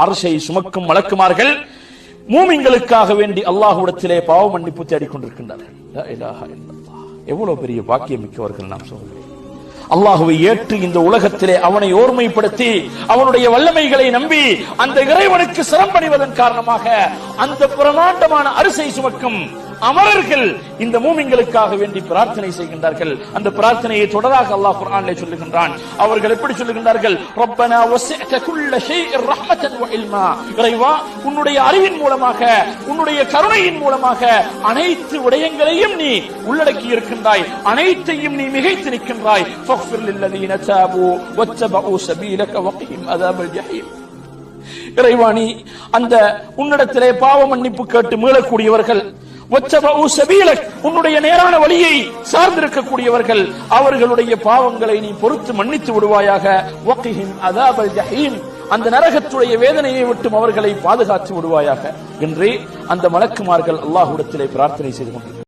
அர்ஷை சுமக்கும் மலக்குமார்கள் மூமின்களுக்காக வேண்டி அல்லாஹ்விடத்திலே பாவ மன்னிப்பு தேடிக் கொண்டிருக்கின்றார்கள். லா இலாஹ இல்லல்லாஹ். எவ்வளவு பெரிய பாக்கியம் மிக்கவர்கள் நாம் சகோதரர்களே. அல்லாஹ்வை ஏற்று இந்த உலகத்திலே அவனை ஓர்மைப்படுத்தி அவனுடைய வல்லமைகளை நம்பி அந்த இறைவனுக்கு சிரம்பணிவதன் காரணமாக அந்த பிரமாண்டமான அரிசை சுமக்கும் அமரர்கள் இந்த மூமின்களுக்காக வேண்டி பிரார்த்தனை செய்கின்றார்கள். அந்த பிரார்த்தனையை தொடராக அல்லாஹ் குர்ஆனிலே சொல்லுகின்றான். அவர்கள் எப்படி சொல்லுகின்றார்கள்? ரப்பனா வஸஅத குல்ல ஷைஇன் ரஹ்மத்தன் வ இல்மா. இறைவா, உன்னுடைய அறிவின் மூலமாக உன்னுடைய கருணையின் மூலமாக அனைத்து விடயங்களையும் நீ உள்ளடக்கி இருக்கின்றாய், அனைத்தையும் நீ மிகைத்து நிற்கின்றாய். ஃபக்ஃபிர் லில்லதீன தாபு வத்தபஉ சபீலக வகிஹிம் அஸாபல் ஜஹீம். இறைவா, நீ அந்த உன்னிடத்திலே பாவ மன்னிப்பு கேட்டு மீளக்கூடியவர்கள், உன்னுடைய நேரான வழியை சார்ந்திருக்கக்கூடியவர்கள், அவர்களுடைய பாவங்களை நீ பொறுத்து மன்னித்து விடுவாயாக. வகிஹிம் அஸாபல் ஜஹீம். அந்த நரகத்துடைய வேதனையை விட்டும் அவர்களை பாதுகாத்து விடுவாயாக என்று அந்த மலக்குமார்கள் அல்லாஹ்விடத்திலே பிரார்த்தனை செய்து கொண்டிருக்கிறார்கள்.